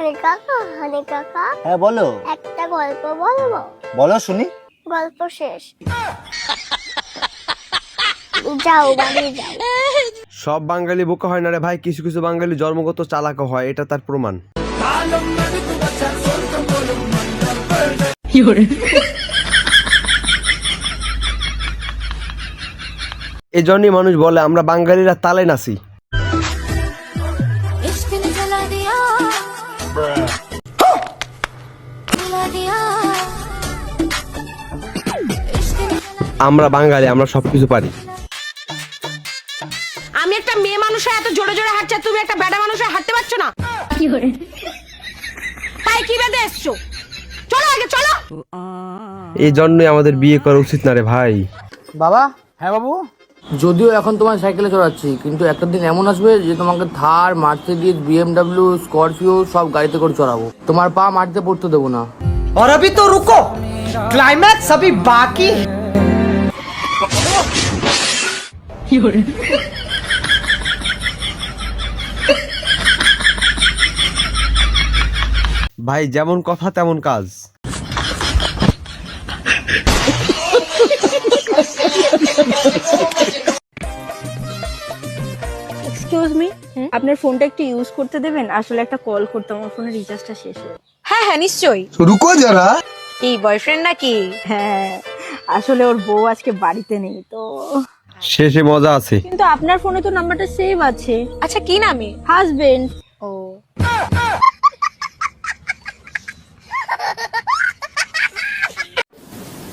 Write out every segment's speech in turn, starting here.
হানি কাকা, হ্যাঁ বলো। একটা গল্প বলবো? বলো শুনি। গল্প শেষ। যাও বাড়ি যাও। সব বাঙালি বোকা হয় না রে ভাই, কিছু কিছু বাঙালি জন্মগত চালাক হয়, এটা তার প্রমাণ। এই জন্যই মানুষ বলে আমরা বাঙালিরা তালে নাচি। আমরা বাঙালি, আমরা সবকিছু পারি। আমি একটা মেয়ে মানুষ এত জোরে জোরে হাঁটছে, তুমি একটা বেটা মানুষ হাঁটতে পারছো না? কি করে পাই কি বেঁধে এসছো? চলো আগে চলো। এই জন্যই আমাদের বিয়ে করা উচিত না রে ভাই। বাবা। হ্যাঁ বাবু। যদিও এখন তোমার সাইকেলে চড়াচ্ছি, কিন্তু একটা দিন এমন আসবে যে তোমাকে থার, মার্সিডিজ, বিএমডব্লিউ, স্করপিও সব গাড়িতে করে চড়াবো। তোমার পা মাটিতে পড়তে দেবো না। और अभी तो रुको, क्लाइमैक्स अभी बाकी है। ভাই যেমন কথা তেমন কাজ। এক্সকিউজ মি, আপনার ফোনটা একটু ইউজ করতে দেবেন? আসলে একটা কল করতাম, আমার ফোনের রিচার্জটা শেষ হয়ে। হ্যাঁ হ্যাঁ নিশ্চয়ই। रुको जरा। কি বয়ফ্রেন্ড নাকি? হ্যাঁ, আসলে ওর বউ আজকে বাড়িতে নেই তো। শেষে মজা আছে। কিন্তু আপনার ফোনে তো নাম্বারটা সেভ আছে। আচ্ছা কি নামে? হাজবেন্ড। ও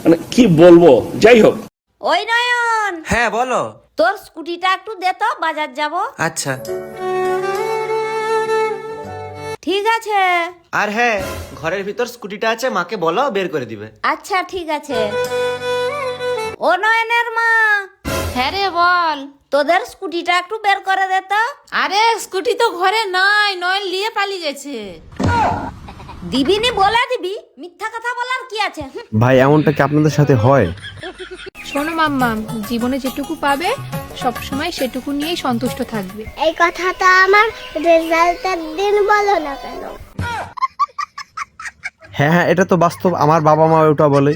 মানে কি বলবো, যাই হোক। ওই নয়ন, হ্যাঁ বলো। তোর স্কুটিটা একটু দে তো, বাজার যাব। আচ্ছা। ঠিক আছে। আর হ্যাঁ, ঘরের ভিতর স্কুটিটা আছে, মাকে বলো বের করে দিবে। আচ্ছা ঠিক আছে। ও নয়নের মা। হ্যাঁ রে বল। তোদের স্কুটিটা একটু বের করে দে তো। আরে স্কুটি তো ঘরে নাই, নয়ন নিয়ে পালিয়ে গেছে। দিবিনি বলে দিবি, মিথ্যা কথা বলার কি আছে? ভাই এমনটা কি আপনাদের সাথে হয়? শোনো মাম্মা, জীবনে যেটুকু পাবে সব সময় সেটুকু নিয়েই সন্তুষ্ট থাকবে। এই কথাটা আমার রেজাল্টের দিন বলো না কেন? হ্যাঁ হ্যাঁ, এটা তো বাস্তব, আমার বাবা মা ওটা বলে।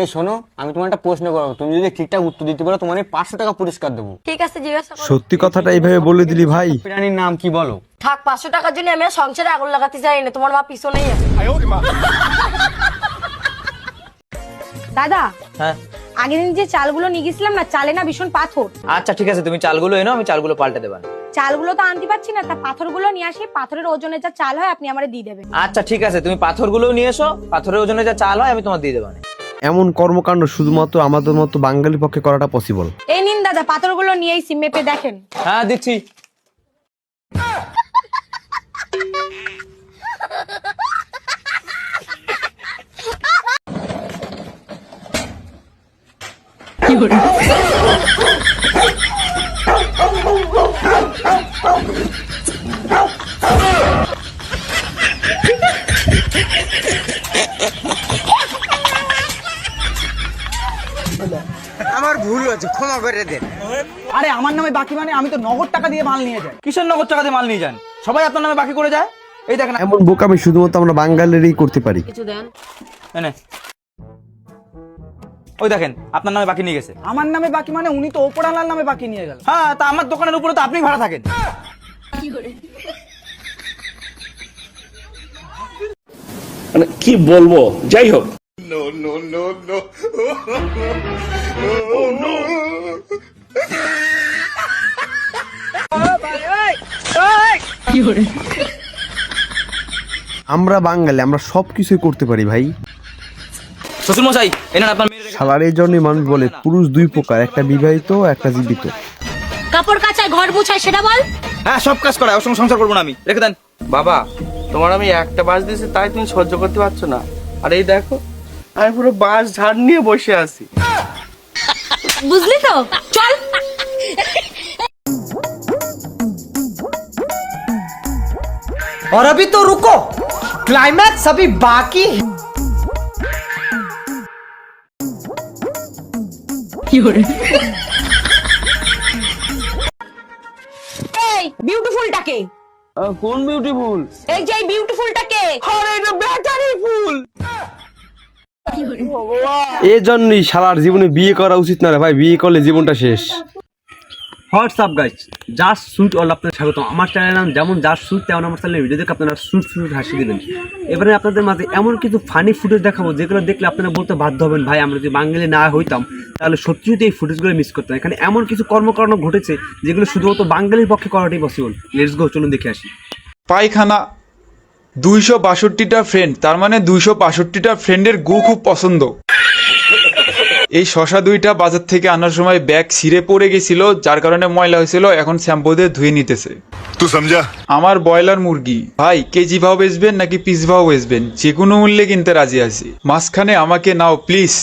এই শোনো, আমি তোমার একটা প্রশ্ন করবো, তুমি যদি ঠিকঠাক উত্তর দিতে পারো তোমার 500 টাকা পুরস্কার দেবো। ঠিক আছে জিজ্ঞাসা করো। সত্যি কথাটা এইভাবে বলে দিলি ভাই। প্রাণীর নাম কি বলো? থাক, 500 টাকার জন্য আমি আর সংসারে আগুন লাগাতে চাই না, তোমার মা পিছনেই আছে। দাদা, হ্যাঁ আগের দিন যে চালগুলো নিয়ে গেছিলাম না, চালে না ভীষণ পাথর। আচ্ছা ঠিক আছে, তুমি চালগুলো এনো, আমি চালগুলো পাল্টে দেব। চালগুলো তো আনতে পারছি না, তা পাথরগুলো নিয়ে আসি, পাথরের ওজনে যা চাল হয় আপনি আমারে দিয়ে দেবেন। আচ্ছা ঠিক আছে, তুমি পাথরগুলো নিয়ে এসো, পাথরের ওজনে যা চাল হয় আমি তোমার দিয়ে দেবো। এমন কর্মকাণ্ড শুধুমাত্র আমাদের মতো বাঙালির পক্ষে করাটা পসিবল। এই নিন দাদা, পাথরগুলো নিয়ে এসে মেপে দেখেন। হ্যাঁ দিচ্ছি। আমার ভুল হয়েছে, ক্ষমা করে দেন। আরে আমার নামে বাকি মানে আমি তো নগদ টাকা দিয়ে মাল নিয়ে যাই। কিসের নগদ টাকা দিয়ে মাল নিয়ে যান? সবাই আপনার নামে বাকি করে যায়। এই দেখেন, এমন বোকামি শুধুমাত্র আমরা বাঙালিরই করতে পারি। কিছু দেন। এনে ওই দেখেন, আপনার নামে বাকি নিয়ে গেছে। আমার নামে বাকি মানে উনি তো ওপরালার নামে বাকি নিয়ে গেল। হ্যাঁ, তা আমার দোকানের উপরে তো আপনি ভাড়া থাকেন। মানে কি বলবো, যাই হোক। আমরা বাঙালি, আমরা সবকিছুই করতে পারি ভাই। শ্বশুর মশাই, এনার আপনার মেয়ের। সালার এই জন্যই মানুষ বলে পুরুষ দুই প্রকার, একটা বিবাহিত একটা জীবিত। কাপড় কাচায়, ঘর মুছায়, সেটা বল। হ্যাঁ, সব কাজ করায়, ওর সঙ্গে সংসার করবো না আমি। রেখে দেন। বাবা, তোমার আমি একটা বাস দিয়েছি তাই তুমি সহ্য করতে পারছো না। আর এই দেখো, আমি পুরো বাস ঝাড় নিয়ে বসে আছি। বুঝলি তো, চল। और अभी तो रुको, क्लाइमैक्स अभी बाकी है। এই বিউটিফুলটাকে কোন বিউটিফুল? এই যে বিউটিফুলটা কে? আরে এটা ব্যাটারি ফুল। এই জন্যই শালার জীবনে বিয়ে করা উচিত না রে ভাই, বিয়ে করলে জীবনটা শেষ। WhatsApp guys, just sweet all আপনাদের স্বাগতম। আমার চ্যানেলের নাম যেমন জাস্ট সুইট, তেমন আমার চ্যানেলের ভিডিও দেখে আপনারা সুইট সুইট হাসি দেবেন। এবারে আপনাদের মাঝে এমন কিছু ফানি ফুটেজ দেখাবো যেগুলো দেখলে আপনারা বলতে বাধ্য হবেন, ভাই আমরা যদি বাঙালি না হইতাম তাহলে সত্যি সত্যি এই ফুটেজগুলো মিস করতাম। এখানে এমন কিছু কর্মকাণ্ড ঘটেছে যেগুলো শুধুমাত্র বাঙালির পক্ষে করাটাই পসিবল। লেটস গো, চলুন দেখে আসি। পায়খানা 262টা ফ্রেন্ড, তার মানে 262টা ফ্রেন্ডের গু খুব পছন্দ। এই শশা দুইটা বাজার থেকে আনার সময় ব্যাগ ছিঁড়ে পড়ে গেছিল, যার কারণে ময়লা হয়েছিল, এখন শ্যাম্পু দিয়ে ধুয়ে নিতেছে। তুই সমঝা? আমার ব্রয়লার মুরগি ভাই কেজি ভাও বেচবেন নাকি পিস ভাও বেচবেন, যে কোনো মূল্যে কিনতে রাজি আছি। মাঝখানে আমাকে নাও প্লিজ।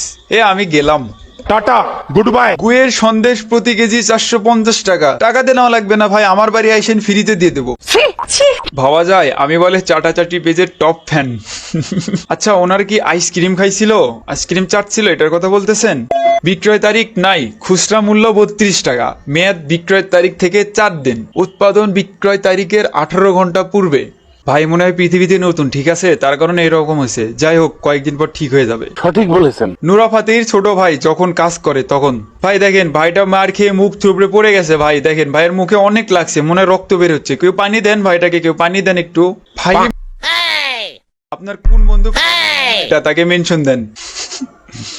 আমি গেলাম, টাটা, গুড বাই। গুয়ের সন্দেশ প্রতি কেজি 450 টাকা। টাকাতে নেওয়া লাগবে না ভাই, আমার বাড়ি আইসেন ফ্রিতে দিয়ে দেবো। ভাবা যায় আমি বলে চাটাচাটি পেজের টপ ফ্যান। আচ্ছা, ওনার কি আইসক্রিম খাইছিল, আইসক্রিম চাটছিল, এটার কথা বলতেছেন? বিক্রয় তারিখ নাই, খুচরা মূল্য 32 টাকা, মেয়াদ বিক্রয় তারিখ থেকে 4 দিন, উৎপাদন বিক্রয় তারিখের 18 ঘন্টা পূর্বে। ভাই মনে হয় পৃথিবীতে নতুন, ঠিক আছে, তার কারণে এরকম হয়েছে। যাই হোক, কয়েকদিন পর ঠিক হয়ে যাবে। সঠিক বলেছেন। নুরা ফাতেহির ছোট ভাই যখন কাজ করে তখন ভাই দেখেন ভাইটা মার খেয়ে মুখ থুবড়ে পড়ে গেছে। ভাই দেখেন ভাইয়ের মুখে অনেক লাগছে, মনে হয় রক্ত বের হচ্ছে। কেউ পানি দেন ভাইটাকে, কেউ পানি দেন একটু। ভাই আপনার কোন বন্ধু তাকে মেনশন দেন।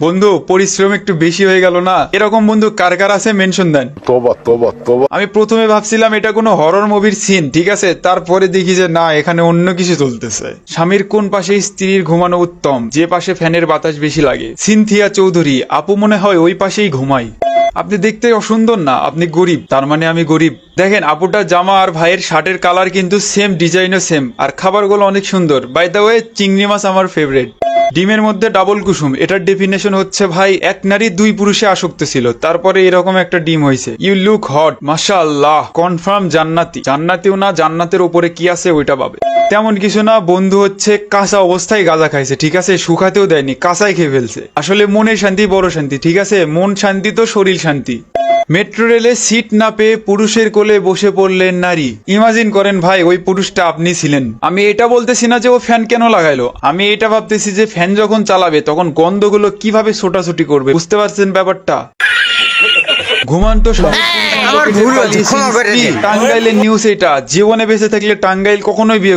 বন্ধু পরিশ্রম একটু বেশি হয়ে গেল না? এরকম বন্ধু কার কার আছে মেনশন দেন। তোবা তোবা তোবা। আমি প্রথমে ভাবছিলাম এটা কোনো হরর মুভির সিন, ঠিক আছে, তারপরে দেখি যে না, এখানে অন্য কিছু চলতেছে। স্বামীর কোন পাশে স্ত্রীর ঘুমানো উত্তম? যে পাশে ফ্যানের বাতাস বেশি লাগে। সিনথিয়া চৌধুরী আপু মনে হয় ওই পাশেই ঘুমাই। আপনি দেখতে অসুন্দর না, আপনি গরিব, তার মানে আমি গরিব। দেখেন আপুটার জামা আর ভাইয়ের শার্টের কালার কিন্তু সেম, ডিজাইনও সেম, আর খাবারগুলো অনেক সুন্দর। বাই দ্য ওয়ে, চিংড়ি মাছ আমার ফেভারিট। ডিমের মধ্যে ডাবল কুসুম, এটার ডেফিনেশন হচ্ছে ভাই এক নারী 2 পুরুষে আসক্ত ছিল, তারপরে এরকম একটা ডিম হয়েছে। ইউ লুক হট, মাশাআল্লাহ, কনফার্ম জান্নাতি। জান্নাতিও না, জান্নাতের উপরে কি আছে ওইটা পাবে। তেমন কিছু না, বন্ধু হচ্ছে কাঁচা অবস্থায় গাঁজা খাইছে, ঠিক আছে, শুকাতেও দেয়নি, কাঁচাই খেয়ে ফেলছে। আসলে মনের শান্তি বড় শান্তি, ঠিক আছে, মন শান্তি তো শরীর শান্তি। মেট্রো রেলে সিট না পেয়ে পুরুষের কোলে বসে পড়লেন নারী। ইমাজিন করেন ভাই, ওই পুরুষটা আপনি ছিলেন। আমি এটা বলতেছি না যে ও ফ্যান কেন লাগাইলো, আমি এটা ভাবতেছি যে ফ্যান যখন চালাবে তখন গন্ধগুলো কিভাবে ছোটাছুটি করবে। বুঝতে পারছেন ব্যাপারটা? ঘুমান্ত টাঙ্গাইলের নিউজ এটা। জীবনে বেঁচে থাকলে টাঙ্গাইল কখনোই বিয়ে